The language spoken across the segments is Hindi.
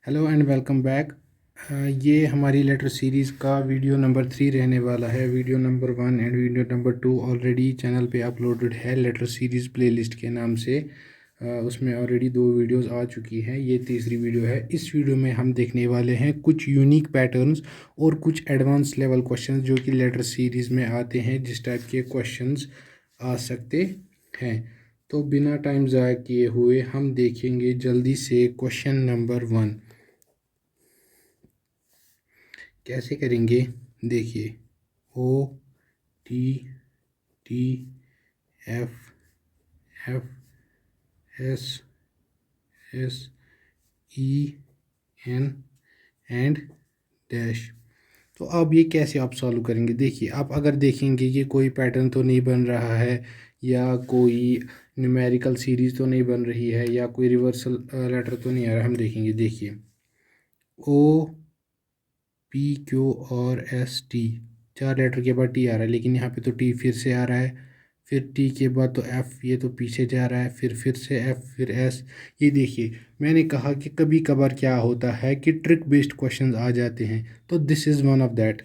Hello and welcome back. ये हमारी लेटर सीरीज़ का वीडियो नंबर 3 रहने वाला है। Video number 1 and video number 2 already channel पे अपलोडेड है लेटर सीरीज़ प्लेलिस्ट के नाम से। उसमें ऑलरेडी 2 वीडियोस आ चुकी हैं, ये तीसरी वीडियो है। इस वीडियो में हम देखने वाले हैं कुछ यूनिक पैटर्न्स और कुछ एडवांस लेवल क्वेश्चंस जो कि लेटर सीरीज़ में आते हैं, जिस टाइप के क्वेश्चंस आ सकते हैं। तो बिना टाइम ज़ाया किए हुए हम देखेंगे जल्दी से क्वेश्चन नंबर 1 कैसे करेंगे। देखिए, O T T F F S S E N and dash. तो अब ये कैसे आप सॉल्व करेंगे। देखिए, आप अगर देखेंगे कि कोई पैटर्न तो नहीं बन रहा है, या कोई न्यूमेरिकल सीरीज़ तो नहीं बन रही है, या कोई रिवर्सल लेटर तो नहीं आ रहा। हम देखेंगे, देखिए, ओ पी क्यू और एस टी, 4 लेटर के बाद टी आ रहा है, लेकिन यहाँ पे तो टी फिर से आ रहा है। फिर टी के बाद तो एफ, ये तो पीछे जा रहा है। फिर से एफ, फिर एस। ये देखिए, मैंने कहा कि कभी कभार क्या होता है कि ट्रिक बेस्ड क्वेश्चंस आ जाते हैं, तो this is one of that.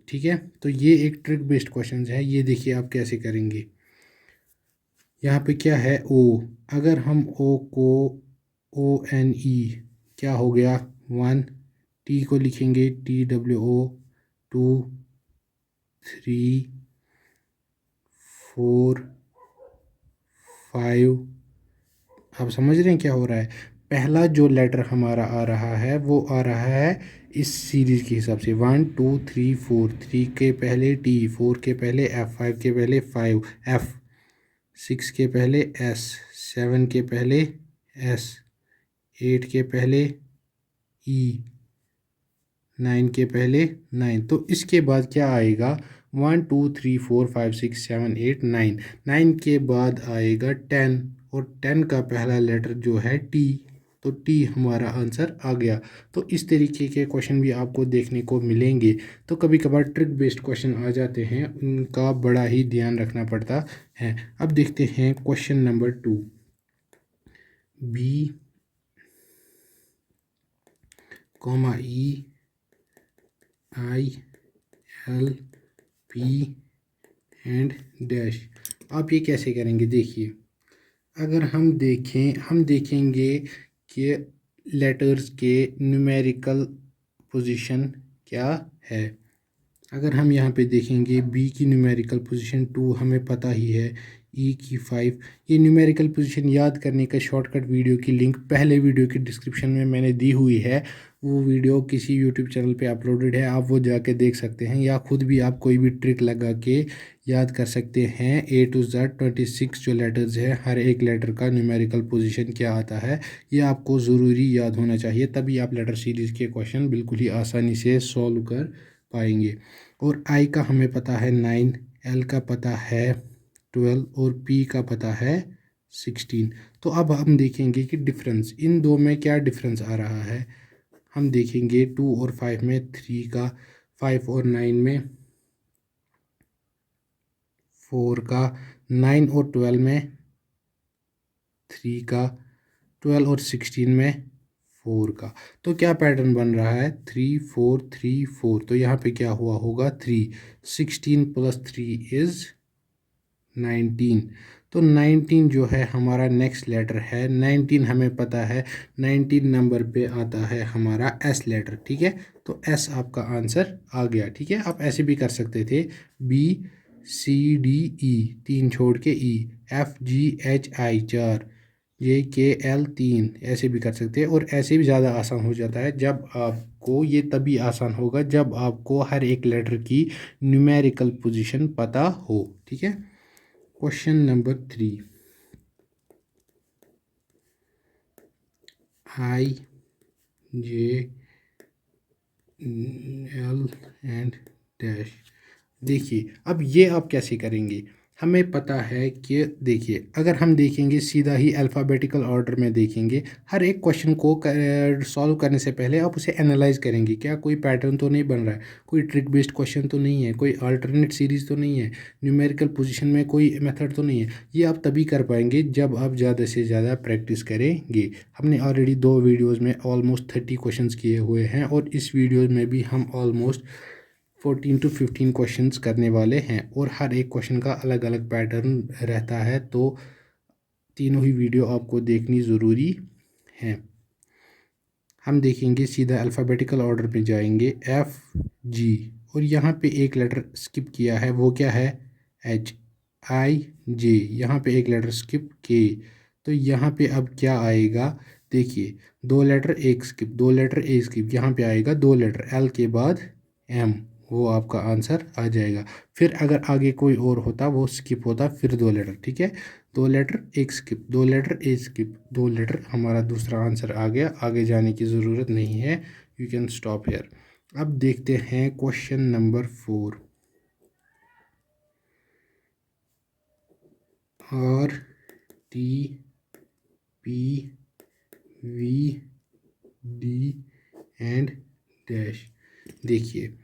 ठीक है, तो ये एक ट्रिक बेस्ड क्वेश्चंस है। ये देखिए आप कैसे करेंगे। यहाँ पे क्या है, ओ। अगर हम ओ को ओ एन ई, क्या हो गया, 1। टी को लिखेंगे टी डब्ल्यू ओ, 2, 3, 4, 5। आप समझ रहे हैं क्या हो रहा है। पहला जो लेटर हमारा आ रहा है वो आ रहा है इस सीरीज के हिसाब से, 1 2 3 4। 3 के पहले टी, 4 के पहले एफ, 5 के पहले 5 एफ, 6 के पहले एस, 7 के पहले एस, 8 के पहले ई, 9 के पहले 9। तो इसके बाद क्या आएगा, 1 2 3 4 5 6 7 8 9। 9 के बाद आएगा 10, और 10 का पहला लेटर जो है टी, तो टी हमारा आंसर आ गया। तो इस तरीके के क्वेश्चन भी आपको देखने को मिलेंगे। तो कभी कभार ट्रिक बेस्ड क्वेश्चन आ जाते हैं, उनका बड़ा ही ध्यान रखना पड़ता है। अब देखते हैं question number 2। B comma E I L P and dash. आप ये कैसे करेंगे। देखिए, अगर हम देखेंगे कि लेटर्स के न्यूमेरिकल पोजीशन क्या है। अगर हम यहाँ पे देखेंगे, बी की न्यूमेरिकल पोजीशन 2 हमें पता ही है, ई की 5। ये न्यूमेरिकल पोजीशन याद करने का शॉर्टकट वीडियो की लिंक पहले वीडियो के डिस्क्रिप्शन में मैंने दी हुई है। वो वीडियो किसी यूट्यूब चैनल पे अपलोडेड है, आप वो जाके देख सकते हैं, या खुद भी आप कोई भी ट्रिक लगा के याद कर सकते हैं। ए टू जेड 26 जो लेटर्स है, हर एक लेटर का न्यूमेरिकल पोजीशन क्या आता है, ये आपको ज़रूरी याद होना चाहिए, तभी आप लेटर सीरीज़ के क्वेश्चन बिल्कुल ही आसानी से सॉल्व कर पाएंगे। और आई का हमें पता है 9, एल का पता है 12, और पी का पता है 16। तो अब हम देखेंगे कि डिफरेंस इन दो में क्या डिफरेंस आ रहा है। हम देखेंगे 2 और 5 में 3 का, 5 और 9 में 4 का, 9 और 12 में 3 का, 12 और 16 में 4 का। तो क्या पैटर्न बन रहा है, 3 4 3 4। तो यहाँ पे क्या हुआ होगा, 3। 16 + 3 इज़ 19। तो 19 जो है हमारा नेक्स्ट लेटर है। 19 हमें पता है, 19 नंबर पे आता है हमारा एस लेटर। ठीक है, तो एस आपका आंसर आ गया। ठीक है, आप ऐसे भी कर सकते थे, बी सी डी ई, 3 छोड़ के ई, F G H I 4, J K L 3, ऐसे भी कर सकते हैं। और ऐसे भी ज़्यादा आसान हो जाता है जब आपको, ये तभी आसान होगा जब आपको हर एक लेटर की न्यूमेरिकल पोजीशन पता हो। ठीक है, question number 3। I J L and dash. देखिए, अब ये आप कैसे करेंगे। हमें पता है कि देखिए, अगर हम देखेंगे सीधा ही अल्फ़ाबेटिकल ऑर्डर में देखेंगे, हर एक क्वेश्चन को सॉल्व करने से पहले आप उसे एनालाइज करेंगे, क्या कोई पैटर्न तो नहीं बन रहा है, कोई ट्रिक बेस्ड क्वेश्चन तो नहीं है, कोई अल्टरनेट सीरीज़ तो नहीं है, न्यूमेरिकल पोजीशन में कोई मेथड तो नहीं है। ये आप तभी कर पाएंगे जब आप ज़्यादा से ज़्यादा प्रैक्टिस करेंगे। हमने ऑलरेडी 2 वीडियोज़ में ऑलमोस्ट 30 क्वेश्चन किए हुए हैं और इस वीडियो में भी हम ऑलमोस्ट 14 to 15 क्वेश्चंस करने वाले हैं और हर एक क्वेश्चन का अलग अलग पैटर्न रहता है, तो तीनों ही वीडियो आपको देखनी ज़रूरी है। हम देखेंगे सीधा अल्फ़ाबेटिकल ऑर्डर पे जाएंगे, एफ जी, और यहाँ पे एक लेटर स्किप किया है, वो क्या है, एच आई जे, यहाँ पे एक लेटर स्किप के, तो यहाँ पे अब क्या आएगा, देखिए 2 लेटर एक स्किप, 2 लेटर एक स्किप, यहाँ पे आएगा 2 लेटर एल के बाद एम, वो आपका आंसर आ जाएगा। फिर अगर आगे कोई और होता वो स्किप होता, फिर 2 लेटर, ठीक है, 2 लेटर एक स्किप, 2 लेटर एक स्किप, 2 लेटर, हमारा दूसरा आंसर आ गया। आगे जाने की ज़रूरत नहीं है, यू कैन स्टॉप हेयर। अब देखते हैं question number 4। R T P V D and dash. देखिए,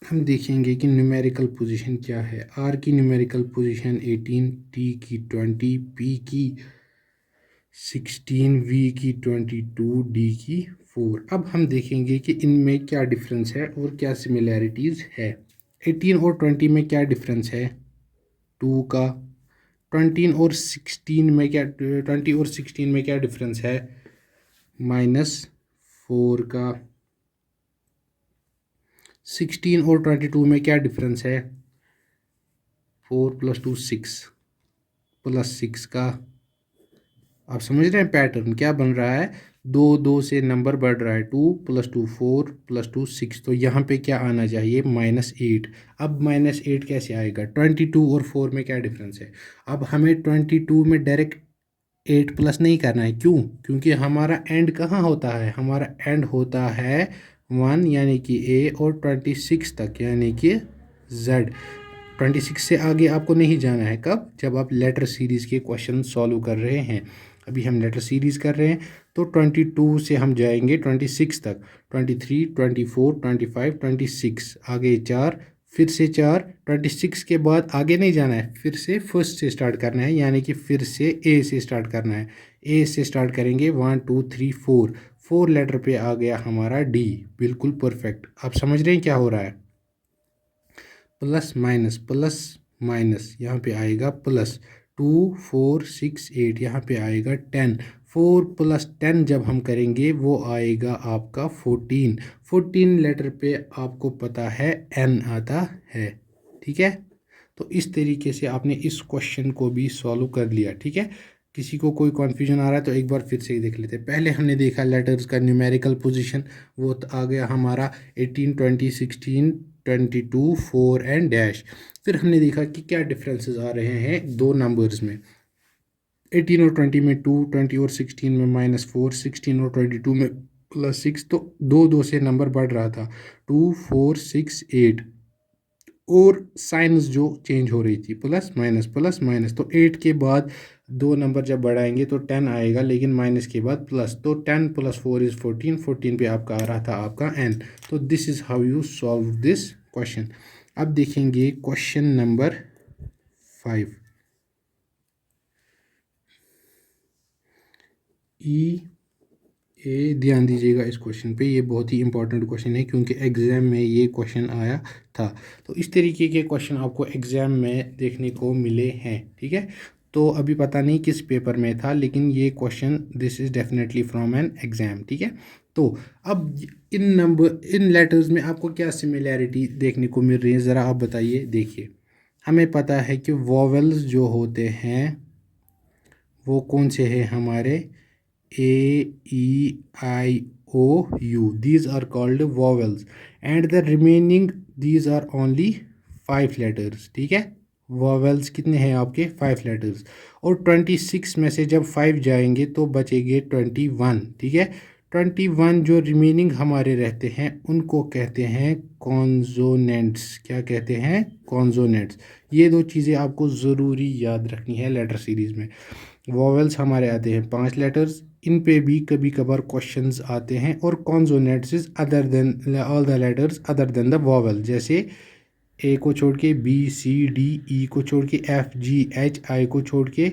हम देखेंगे कि न्यूमेरिकल पोजीशन क्या है। आर की न्यूमेरिकल पोजीशन 18, टी की 20, पी की 16, वी की 22, डी की 4। अब हम देखेंगे कि इनमें क्या डिफरेंस है और क्या सिमिलैरिटीज़ है। 18 और 20 में क्या डिफरेंस है, 2 का। 20 और 16 में क्या, 20 और 16 में क्या डिफरेंस है, -4 का। 16 और 22 में क्या डिफरेंस है, 4 + 2 6 + 6 का। आप समझ रहे हैं पैटर्न क्या बन रहा है, 2 2 से नंबर बढ़ रहा है, 2 + 2 4 + 2 6, तो यहाँ पे क्या आना चाहिए, -8। अब -8 कैसे आएगा, 22 और 4 में क्या डिफरेंस है। अब हमें 22 में डायरेक्ट 8 प्लस नहीं करना है, क्यों, क्योंकि हमारा एंड कहाँ होता है, हमारा एंड होता है 1 यानी कि ए, और 26 तक यानी कि जेड। 26 से आगे आपको नहीं जाना है, कब, जब आप लेटर सीरीज़ के क्वेश्चन सॉल्व कर रहे हैं। अभी हम लेटर सीरीज़ कर रहे हैं, तो 22 से हम जाएंगे 26 तक, 23, 24, 25, 26, आगे 4, फिर से 4, 26 के बाद आगे नहीं जाना है, फिर से फर्स्ट से स्टार्ट करना है, यानी कि फिर से ए से स्टार्ट करना है। ए से स्टार्ट करेंगे, 1 2 3 4, 4 लेटर पे आ गया हमारा डी, बिल्कुल परफेक्ट। आप समझ रहे हैं क्या हो रहा है, प्लस माइनस, यहाँ पे आएगा प्लस, 2 4 6 8, यहाँ पे आएगा 10, 4 + 10 जब हम करेंगे वो आएगा आपका 14। 14 लेटर पे आपको पता है एन आता है, ठीक है। तो इस तरीके से आपने इस क्वेश्चन को भी सॉल्व कर लिया, ठीक है। किसी को कोई कन्फ्यूजन आ रहा है तो एक बार फिर से ही देख लेते हैं। पहले हमने देखा लेटर्स का न्यूमेरिकल पोजीशन, वो आ गया हमारा 18 20 16 22 4 एंड डैश। फिर हमने देखा कि क्या डिफरेंसेस आ रहे हैं दो नंबर्स में, 18 और 20 में 2, 20 और 16 में -4, 16 और 22 में +6, तो 2 2 से नंबर बढ़ रहा था, 2 4 6 8, और साइंस जो चेंज हो रही थी, प्लस माइनस, तो 8 के बाद 2 नंबर जब बढ़ाएंगे तो 10 आएगा, लेकिन माइनस के बाद प्लस, तो 10 + 4 = 14, 14 पे आपका आ रहा था आपका एन। तो this is how you solve this question. अब देखेंगे क्वेश्चन नंबर 5। ये ध्यान दीजिएगा इस क्वेश्चन पे, ये बहुत ही इंपॉर्टेंट क्वेश्चन है क्योंकि एग्ज़ाम में ये क्वेश्चन आया था। तो इस तरीके के क्वेश्चन आपको एग्ज़ाम में देखने को मिले हैं, ठीक है। तो अभी पता नहीं किस पेपर में था, लेकिन ये question this is definitely from an exam, ठीक है। तो अब इन लेटर्स में आपको क्या सिमिलैरिटी देखने को मिल रही है, ज़रा आप बताइए। देखिए, हमें पता है कि वॉवेल्स जो होते हैं वो कौन से हैं हमारे, A, E, I, O, U, these are called vowels and the remaining these are only 5 letters, ठीक है। vowels कितने हैं आपके, 5 letters, और 26 में से जब 5 जाएंगे तो बचेंगे 21, ठीक है। 21 जो रिमेनिंग हमारे रहते हैं उनको कहते हैं कॉन्सोनेंट्स। क्या कहते हैं? कॉन्सोनेंट्स। ये दो चीज़ें आपको ज़रूरी याद रखनी है लेटर सीरीज़ में। वॉवेल्स हमारे आते हैं 5 लेटर्स, इन पे भी कभी कभार क्वेश्चंस आते हैं। और consonants is other than all the letters other than the vowel, जैसे ए को छोड़ के बी सी डी, ई को छोड़ के एफ जी एच, आई को छोड़ के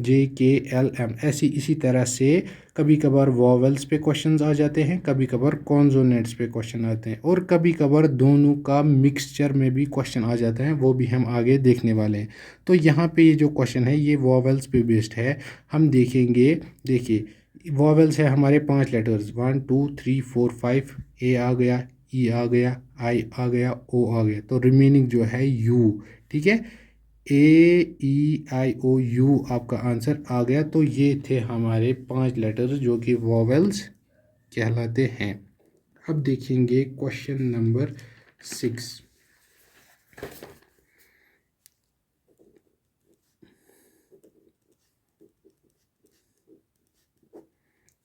जे के एल एम। ऐसी इसी तरह से कभी कभार वॉवेल्स पे क्वेश्चंस आ जाते हैं, कभी कभार कॉन्सोनेंट्स पे क्वेश्चन आते हैं, और कभी कभार दोनों का मिक्सचर में भी क्वेश्चन आ जाता है, वो भी हम आगे देखने वाले हैं। तो यहाँ पे ये जो क्वेश्चन है ये वॉवेल्स पे बेस्ड है। हम देखेंगे, देखिए वॉवेल्स है हमारे 5 लेटर्स, 1 2 3 4 5। ए आ गया, ई आ गया, आई आ गया, ओ आ गया, तो रिमेनिंग जो है यू। ठीक है, ए ई आई ओ यू आपका आंसर आ गया। तो ये थे हमारे 5 लेटर्स जो कि वॉवेल्स कहलाते हैं। अब देखेंगे क्वेश्चन नंबर 6।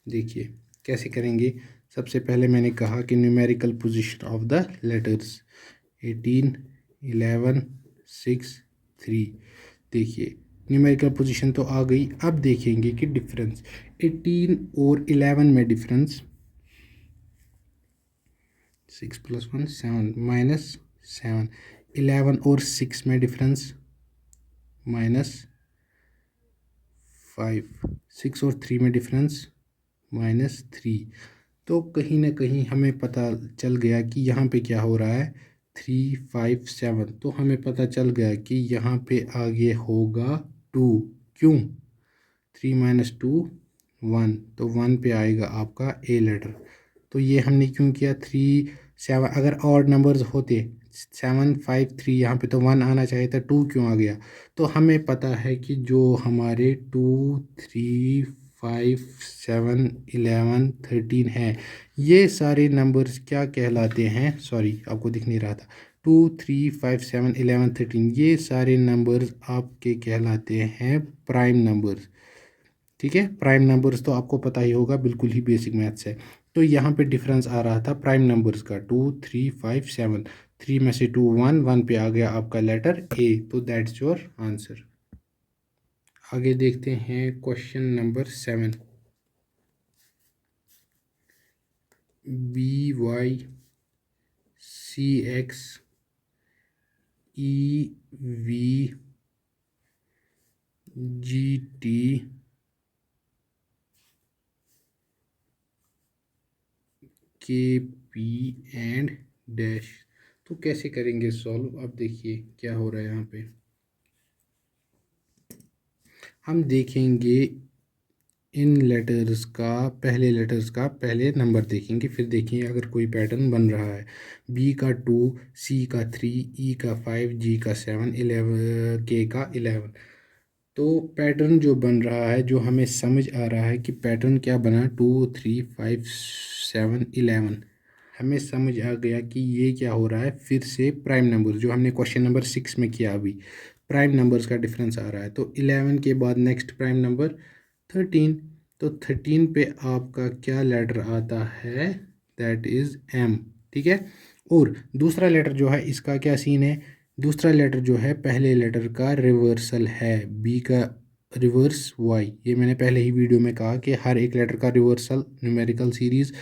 देखिए कैसे करेंगे। सबसे पहले मैंने कहा कि numerical position of the letters 18 11 6 3। देखिए न्यूमेरिकल पोजीशन तो आ गई। अब देखेंगे कि डिफरेंस 18 और 11 में डिफरेंस 6 + 1 7 -7। 11 और 6 में डिफरेंस -5। 6 और 3 में डिफरेंस -3। तो कहीं ना कहीं हमें पता चल गया कि यहाँ पे क्या हो रहा है, 3 5 7। तो हमें पता चल गया कि यहाँ पे आगे होगा 2। क्यों? 3 - 2 1, तो 1 पे आएगा आपका ए लेटर। तो ये हमने क्यों किया? 3 7, अगर ऑड नंबर्स होते 7 5 3, यहाँ पे तो 1 आना चाहिए था, 2 क्यों आ गया? तो हमें पता है कि जो हमारे 2 3 5 7 11 13 है, ये सारे नंबर्स क्या कहलाते हैं? सॉरी आपको दिख नहीं रहा था। 2 3 5 7 11 13, ये सारे नंबर्स आपके कहलाते हैं प्राइम नंबर्स। ठीक है, प्राइम नंबर्स तो आपको पता ही होगा, बिल्कुल ही बेसिक मैथ्स है। तो यहाँ पे डिफरेंस आ रहा था प्राइम नंबर्स का 2 3 5 7। 3 में से 2 1, 1 पे आ गया आपका लेटर ए, तो दैट्स योर आंसर। आगे देखते हैं question number 7। B Y C X E V G T K P and dash. तो कैसे करेंगे सॉल्व? अब देखिए क्या हो रहा है यहाँ पे। हम देखेंगे इन लेटर्स का, पहले लेटर्स का पहले नंबर देखेंगे, फिर देखेंगे अगर कोई पैटर्न बन रहा है। बी का 2, सी का 3, ई का 5, जी का 7, 11, के का 11। तो पैटर्न जो बन रहा है, जो हमें समझ आ रहा है कि पैटर्न क्या बना, 2 3 5 7 11। हमें समझ आ गया कि ये क्या हो रहा है, फिर से प्राइम नंबर जो हमने क्वेश्चन नंबर 6 में किया, अभी प्राइम नंबर्स का डिफरेंस आ रहा है। तो 11 के बाद नेक्स्ट प्राइम नंबर 13। तो 13 पे आपका क्या लेटर आता है? That is M. ठीक है, और दूसरा लेटर जो है इसका क्या सीन है? दूसरा लेटर जो है पहले लेटर का रिवर्सल है, बी का रिवर्स वाई। ये मैंने पहले ही वीडियो में कहा कि हर एक लेटर का रिवर्सल, न्यूमेरिकल सीरीज़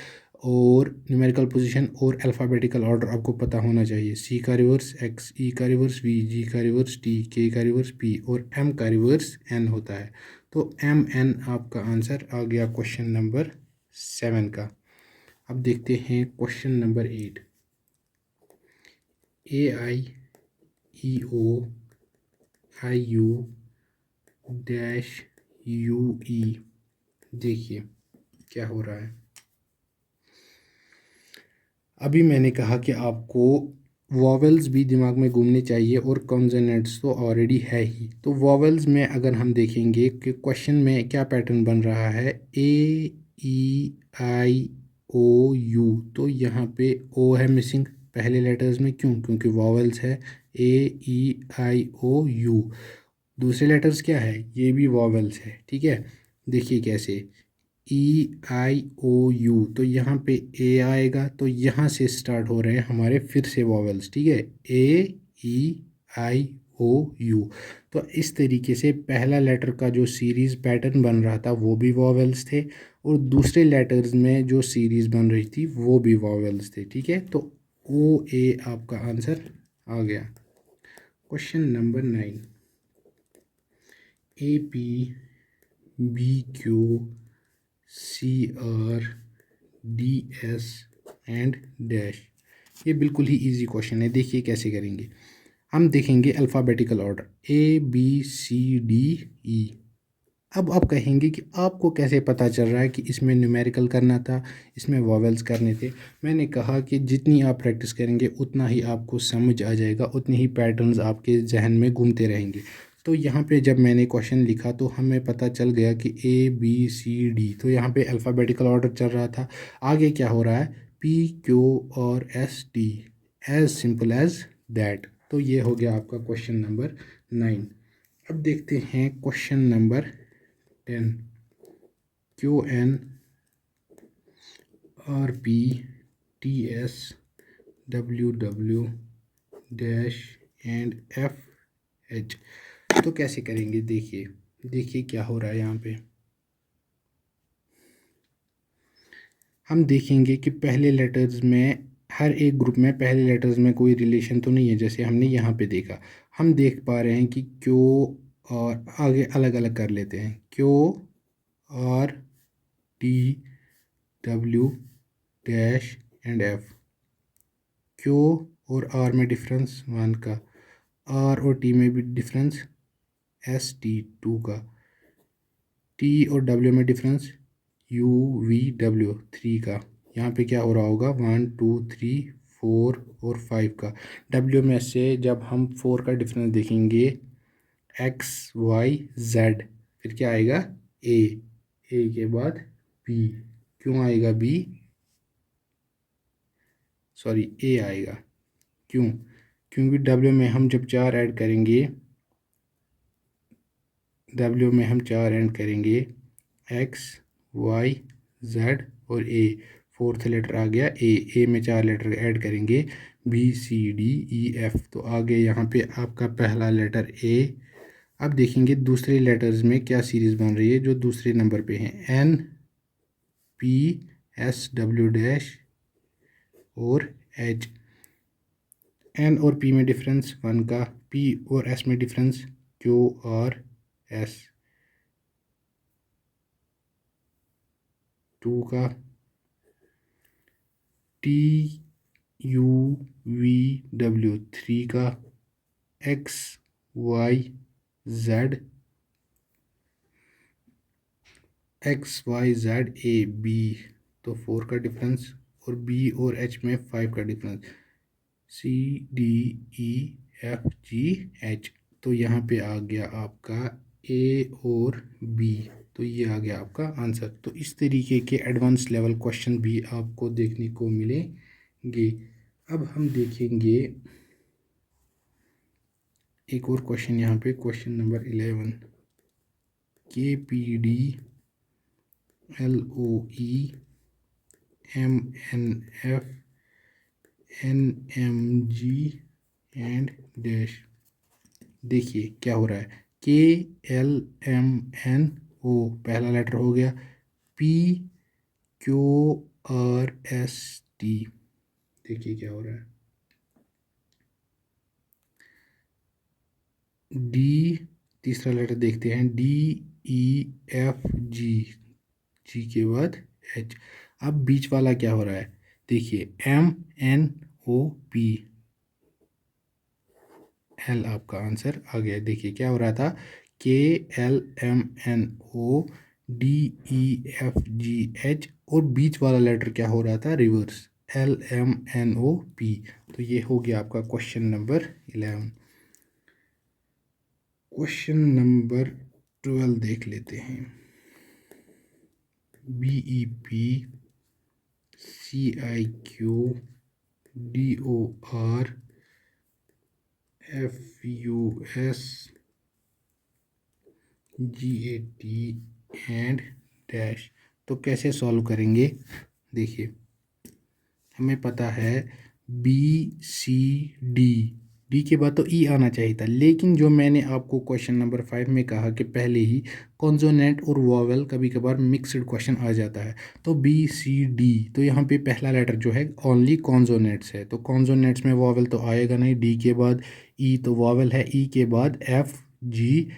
और न्यूमेरिकल पोजीशन और अल्फ़ाबेटिकल ऑर्डर आपको पता होना चाहिए। सी का रिवर्स एक्स, ई का रिवर्स वी, जी का रिवर्स टी, के का रिवर्स पी और एम का रिवर्स एन होता है। तो एम एन आपका आंसर आ गया क्वेश्चन नंबर 7 का। अब देखते हैं question number 8। A I E O I U dash U E. देखिए क्या हो रहा है। अभी मैंने कहा कि आपको वॉवेल्स भी दिमाग में घूमने चाहिए और कॉन्सोनेंट्स तो ऑलरेडी है ही। तो वॉवेल्स में अगर हम देखेंगे कि क्वेश्चन में क्या पैटर्न बन रहा है, ए ई आई ओ यू, तो यहाँ पे ओ है मिसिंग पहले लेटर्स में। क्यों? क्योंकि वॉवेल्स है, ए ई आई ओ यू। दूसरे लेटर्स क्या है? ये भी वॉवेल्स है। ठीक है, देखिए कैसे, E I O U, तो यहाँ पे ए आएगा, तो यहाँ से स्टार्ट हो रहे हैं हमारे फिर से वॉवेल्स, ठीक है। A E I O U। तो इस तरीके से पहला लेटर का जो सीरीज़ पैटर्न बन रहा था वो भी वॉवेल्स थे, और दूसरे लेटर्स में जो सीरीज़ बन रही थी वो भी वॉवेल्स थे, ठीक है। तो O A आपका आंसर आ गया। Question number 9, APBQCR DS and dash. ये बिल्कुल ही इजी क्वेश्चन है, देखिए कैसे करेंगे। हम देखेंगे अल्फ़ाबेटिकल ऑर्डर ABCDE। अब आप कहेंगे कि आपको कैसे पता चल रहा है कि इसमें न्यूमेरिकल करना था, इसमें वॉवेल्स करने थे। मैंने कहा कि जितनी आप प्रैक्टिस करेंगे उतना ही आपको समझ आ जाएगा, उतने ही पैटर्न्स आपके जहन में घूमते रहेंगे। तो यहाँ पे जब मैंने क्वेश्चन लिखा तो हमें पता चल गया कि ABCD, तो यहाँ पे अल्फ़ाबेटिकल ऑर्डर चल रहा था। आगे क्या हो रहा है, PQRST, as simple as that. तो ये हो गया आपका क्वेश्चन नंबर 9। अब देखते हैं question number 10, QNRPTSWW dash and FH। तो कैसे करेंगे, देखिए देखिए क्या हो रहा है यहाँ पे। हम देखेंगे कि पहले लेटर्स में, हर एक ग्रुप में पहले लेटर्स में कोई रिलेशन तो नहीं है, जैसे हमने यहाँ पे देखा। हम देख पा रहे हैं कि क्यू, और आगे अलग अलग कर लेते हैं, QRTW dash and F। Q और आर में डिफरेंस 1 का, आर और टी में भी डिफरेंस ST 2 का, टी और डब्ल्यू में डिफरेंस UVW 3 का। यहाँ पे क्या हो रहा होगा, 1 2 3 4 और 5 का। डब्ल्यू में से जब हम 4 का डिफरेंस देखेंगे, XYZ, फिर क्या आएगा, ए के बाद B। क्यों आएगा B, सॉरी ए आएगा, क्यों, क्योंकि डब्ल्यू में हम जब 4 ऐड करेंगे, डब्ल्यू में हम 4 ऐड करेंगे, XYZ और ए, फोर्थ लेटर आ गया ए में 4 लेटर ऐड करेंगे, BCDEF। तो आ गए यहाँ पे आपका पहला लेटर ए। अब देखेंगे दूसरे लेटर्स में क्या सीरीज़ बन रही है जो दूसरे नंबर पे हैं, NPSW डैश और H। एन और पी में डिफरेंस 1 का, पी और एस में डिफरेंस QRS 2 का, TUVW 3 का, XYZAB, तो 4 का डिफरेंस, और B और H में 5 का डिफरेंस, CDEFGH। तो यहाँ पे आ गया आपका ए और बी, तो ये आ गया आपका आंसर। तो इस तरीके के एडवांस लेवल क्वेश्चन भी आपको देखने को मिलेंगे। अब हम देखेंगे एक और क्वेश्चन, यहाँ पे question number 11, KPDLOEMNFNMG and dash. देखिए क्या हो रहा है, KLMNO पहला लेटर हो गया, PQRST। देखिए क्या हो रहा है, डी, तीसरा लेटर देखते हैं, DEFG, जी के बाद H। अब बीच वाला क्या हो रहा है, देखिए MNOP, एल आपका आंसर आ गया। देखिए क्या हो रहा था, KLMNO DEFGH, और बीच वाला लेटर क्या हो रहा था, रिवर्स, LMNOP। तो ये हो गया आपका क्वेश्चन नंबर 11। क्वेश्चन नंबर 12 देख लेते हैं, BEPCIQDORFUSGAT एंड डैश। तो कैसे सॉल्व करेंगे देखिए, हमें पता है बी सी डी, डी के बाद तो ई आना चाहिए था, लेकिन जो मैंने आपको क्वेश्चन नंबर 5 में कहा कि पहले ही कॉन्सोनेंट और वॉवेल कभी कभार मिक्सड क्वेश्चन आ जाता है, तो बी सी डी, तो यहाँ पे पहला लेटर जो है ओनली कॉन्सोनेंट्स है, तो कॉन्सोनेंट्स में वॉवेल तो आएगा नहीं, डी के बाद ई तो वॉवेल है, ई के बाद एफ जी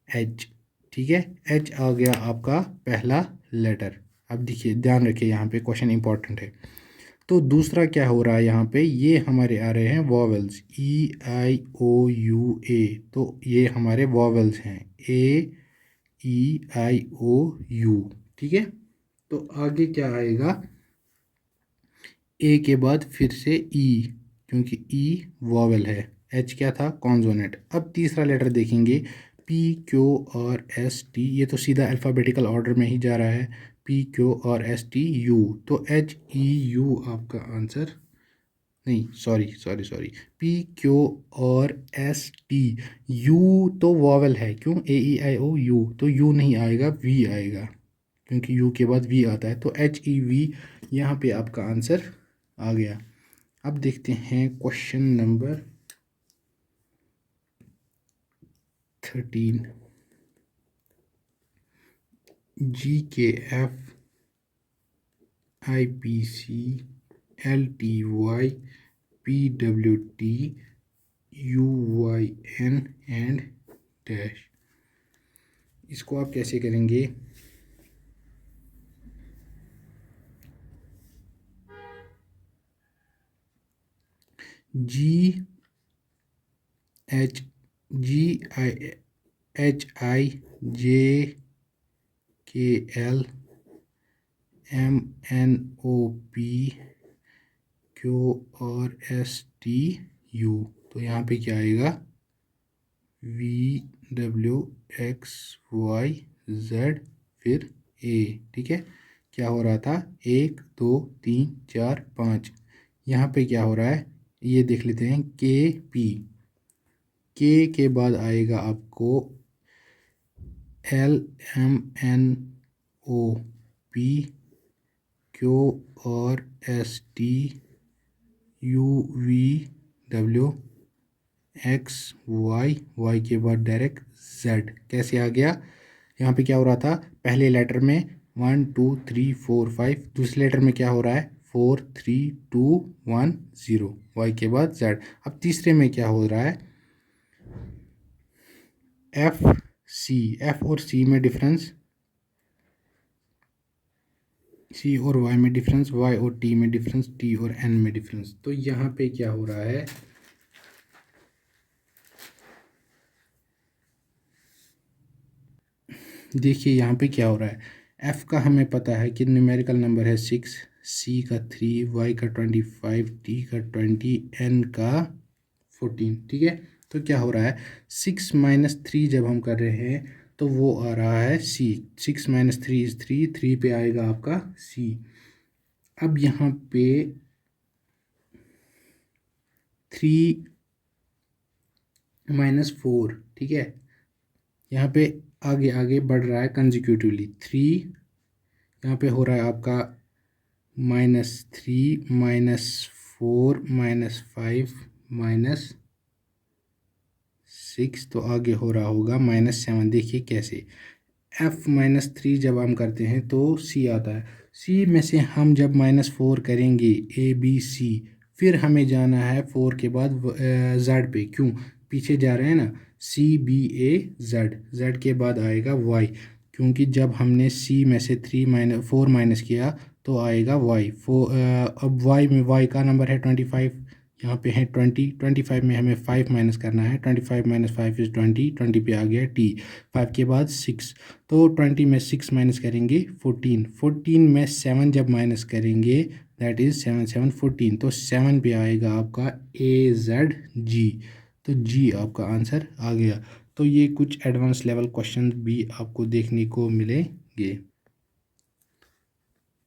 एच, ठीक है, एच आ गया आपका पहला लेटर। अब देखिए ध्यान रखिए यहाँ पे क्वेश्चन इंपॉर्टेंट है। तो दूसरा क्या हो रहा है यहाँ पे, ये हमारे आ रहे हैं vowels, E I O U A, तो ये हमारे वॉवेल्स हैं, ए ई आई ओ यू, ठीक है। तो आगे क्या आएगा, ए के बाद फिर से ई, क्योंकि ई वॉवेल है, एच क्या था कॉन्सोनेंट। अब तीसरा लेटर देखेंगे, P Q R S T, ये तो सीधा अल्फ़ाबेटिकल ऑर्डर में ही जा रहा है, P Q R S T U, तो एच ई यू आपका आंसर, नहीं sorry sorry sorry, P Q और एस टी, यू तो वॉवेल है, क्यों, ए ई आई ओ यू, तो यू नहीं आएगा, वी आएगा, क्योंकि यू के बाद वी आता है, तो एच ई वी यहाँ पे आपका आंसर आ गया। अब देखते हैं question number 13, G K F I P C L T Y P W T U Y N and dash, इसको आप कैसे करेंगे, जी H G I H I J K L M N O P Q R S T U, तो यहाँ पे क्या आएगा, V W X Y Z फिर ए, ठीक है। क्या हो रहा था, 1 2 3 4 5, यहाँ पे क्या हो रहा है ये देख लेते हैं, के पी, के बाद आएगा आपको L M N O P Q R S T U V W X Y, Y के बाद डायरेक्ट जेड, कैसे आ गया, यहाँ पे क्या हो रहा था, पहले लेटर में 1 2 3 4 5, दूसरे लेटर में क्या हो रहा है 4 3 2 1 0, वाई के बाद जेड। अब तीसरे में क्या हो रहा है, एफ सी, एफ और सी में डिफरेंस, सी और वाई में डिफरेंस, वाई और टी में डिफरेंस, टी और एन में डिफरेंस, तो यहाँ पे क्या हो रहा है, देखिए यहाँ पे क्या हो रहा है, एफ़ का हमें पता है कि न्यूमेरिकल नंबर है 6, सी का 3, वाई का 25, टी का 20, एन का 14, ठीक है। तो क्या हो रहा है, 6 माइनस 3 जब हम कर रहे हैं तो वो आ रहा है सी, 6 माइनस 3 इज़ 3, 3 पे आएगा आपका सी। अब यहाँ पे 3 माइनस 4, ठीक है, यहाँ पे आगे आगे बढ़ रहा है कंजिक्यूटिवली, 3 यहाँ पे हो रहा है आपका -3 -4 -5 -6, तो आगे हो रहा होगा -7, देखिए कैसे, f -3 जब हम करते हैं तो c आता है, c में से हम जब -4 करेंगे a b c, फिर हमें जाना है 4 के बाद z पे, क्यों, पीछे जा रहे हैं ना, c b a z, z के बाद आएगा y, क्योंकि जब हमने c में से 4 माइनस किया तो आएगा y, अब y में y का नंबर है 25, यहाँ पे है 20, 25 में हमें 5 माइनस करना है, 25 माइनस 5 इज़ 20, 20 पे आ गया t, 5 के बाद 6, तो 20 में 6 माइनस करेंगे 14, 14 में 7 जब माइनस करेंगे दैट इज़ 7 7 14, तो 7 पे आएगा आपका ए जेड जी, तो जी आपका आंसर आ गया। तो ये कुछ एडवांस लेवल क्वेश्चन भी आपको देखने को मिलेंगे।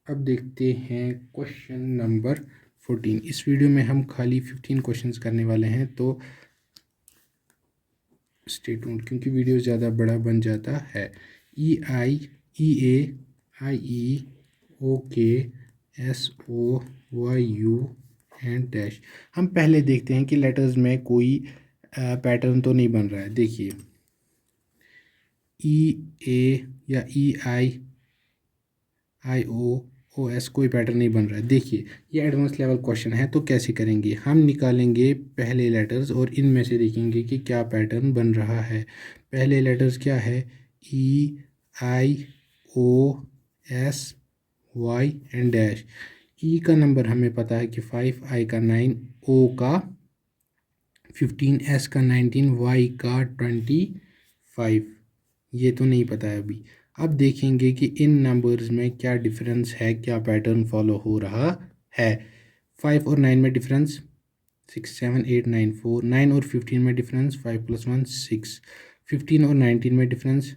अब देखते हैं क्वेश्चन नंबर 14, इस वीडियो में हम खाली 15 क्वेश्चंस करने वाले हैं, तो स्टे ट्यून्ड क्योंकि वीडियो ज़्यादा बड़ा बन जाता है। ई आई ई ए I E OKSOYU and dash. हम पहले देखते हैं कि लेटर्स में कोई पैटर्न तो नहीं बन रहा है। देखिए EA या IOOS कोई पैटर्न नहीं बन रहा है। देखिए ये एडवांस लेवल क्वेश्चन है, तो कैसे करेंगे, हम निकालेंगे पहले लेटर्स और इनमें से देखेंगे कि क्या पैटर्न बन रहा है। पहले लेटर्स क्या है, EIOSY एंड डैश। ई का नंबर हमें पता है कि 5, आई का 9, ओ का 15, एस का 19, वाई का 25। ये तो नहीं पता है अभी। अब देखेंगे कि इन नंबर्स में क्या डिफरेंस है, क्या पैटर्न फॉलो हो रहा है। 5 और 9 में डिफरेंस 6 7 8 9 4, 9 और 15 में डिफरेंस 5 + 1 6, 15 और 19 में डिफरेंस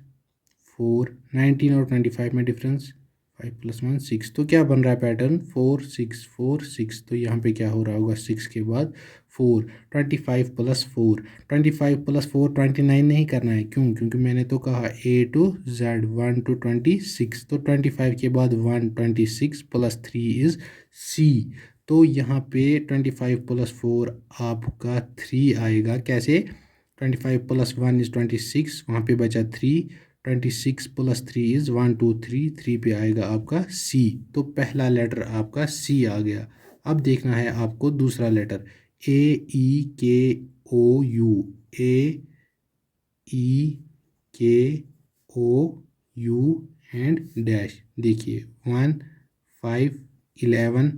4, 19 और 25 में डिफरेंस 5 + 1 6। तो क्या बन रहा है पैटर्न 4 6 4 6। तो यहाँ पे क्या हो रहा होगा, 6 के बाद 4, 25 + 4, 25 + 4 29 नहीं करना है। क्यों, क्योंकि मैंने तो कहा A to Z 1 to 26। तो 25 के बाद 1 26 + 3 इज़ C। तो यहाँ पे 25 + 4 आपका 3 आएगा। कैसे, 25 + 1 इज़ 26, वहाँ पे बचा 3, 26 + 3 इज़ 1 2 3, 3 पे आएगा आपका C। तो पहला लेटर आपका C आ गया। अब देखना है आपको दूसरा letter AEKOU, AEKOU and dash. देखिए 1 5 11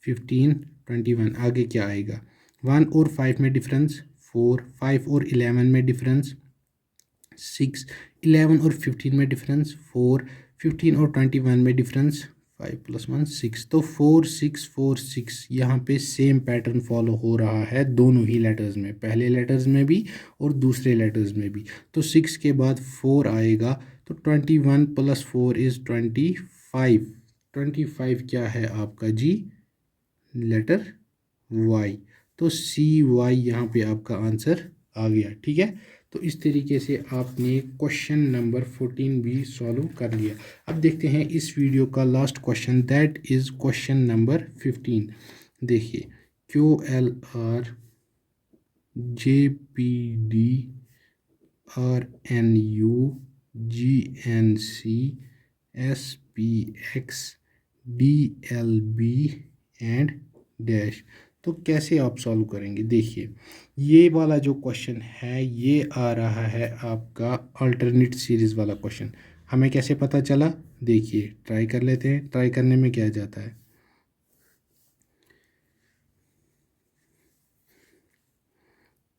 15 21। आगे क्या आएगा, 1 और 5 में डिफरेंस 4, 5 और 11 में डिफरेंस 6, 11 और 15 में डिफरेंस 4, 15 और 21 में डिफरेंस 5 + 1 6। तो 4 6 4 6 यहाँ पे सेम पैटर्न फॉलो हो रहा है दोनों ही लेटर्स में, पहले लेटर्स में भी और दूसरे लेटर्स में भी। तो 6 के बाद 4 आएगा, तो 21 + 4 इज़ 25। 25 क्या है आपका जी, लेटर वाई। तो CY यहाँ पे आपका आंसर आ गया। ठीक है, तो इस तरीके से आपने क्वेश्चन नंबर 14 भी सॉल्व कर लिया। अब देखते हैं इस वीडियो का last question, that is question number 15। देखिए QLR JPD RNU GNC SPX DLB and dash. तो कैसे आप सॉल्व करेंगे, देखिए ये वाला जो क्वेश्चन है ये आ रहा है आपका अल्टरनेट सीरीज़ वाला क्वेश्चन। हमें कैसे पता चला, देखिए ट्राई कर लेते हैं। ट्राई करने में क्या जाता है,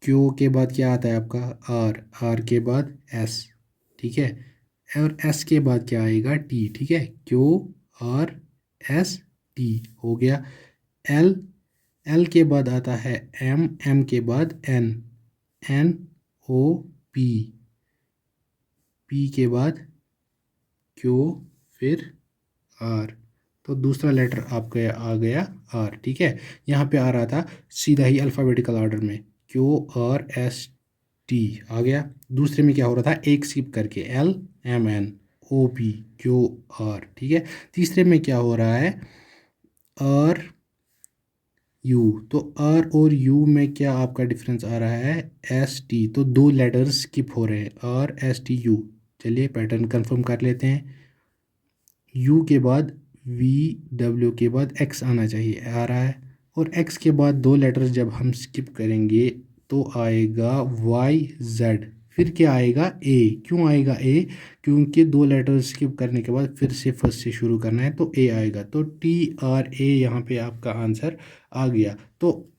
क्यू के बाद क्या आता है आपका आर, आर के बाद एस, ठीक है, और एस के बाद क्या आएगा टी। ठीक है, क्यू आर एस टी हो गया। एल, एल के बाद आता है एम, एम के बाद N, N O P, P के बाद क्यू, फिर आर। तो दूसरा लेटर आपका आ गया आर। ठीक है, यहाँ पे आ रहा था सीधा ही अल्फ़ाबेटिकल ऑर्डर में, QRST आ गया। दूसरे में क्या हो रहा था, एक स्किप करके LMNOPQR। ठीक है, तीसरे में क्या हो रहा है, आर यू। तो आर और यू में क्या आपका डिफरेंस आ रहा है, ST। तो दो लेटर्स स्किप हो रहे हैं, RSTU। चलिए पैटर्न कंफर्म कर लेते हैं। यू के बाद VW के बाद X आना चाहिए, आ रहा है। और X के बाद दो लेटर्स जब हम स्किप करेंगे तो आएगा YZ। फिर क्या आएगा, A। क्यों आएगा A, क्योंकि दो लेटर्स स्किप करने के बाद फिर से फर्स्ट से शुरू करना है, तो A आएगा। तो TRA यहाँ पे आपका आंसर आ गया। तो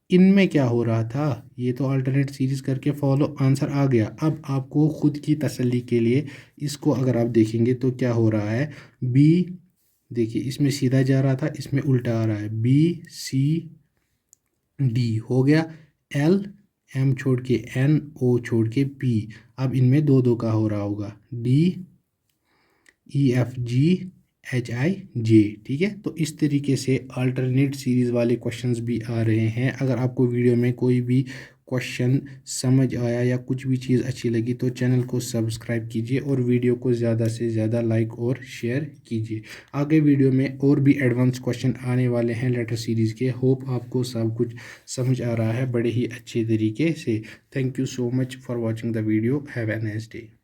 इनमें क्या हो रहा था, ये तो अल्टरनेट सीरीज करके फॉलो, आंसर आ गया। अब आपको खुद की तसल्ली के लिए इसको अगर आप देखेंगे तो क्या हो रहा है, बी, देखिए इसमें सीधा जा रहा था, इसमें उल्टा आ रहा है, BCD हो गया। एल, एम छोड़ के एन, ओ छोड़ के पी। अब इनमें दो दो का हो रहा होगा, DEFGHIJ। ठीक है, तो इस तरीके से अल्टरनेट सीरीज़ वाले क्वेश्चंस भी आ रहे हैं। अगर आपको वीडियो में कोई भी क्वेश्चन समझ आया या कुछ भी चीज़ अच्छी लगी तो चैनल को सब्सक्राइब कीजिए और वीडियो को ज़्यादा से ज़्यादा लाइक और शेयर कीजिए। आगे वीडियो में और भी एडवांस क्वेश्चन आने वाले हैं लेटर सीरीज़ के। होप आपको सब कुछ समझ आ रहा है बड़े ही अच्छे तरीके से। Thank you so much for watching the video. Have a nice day.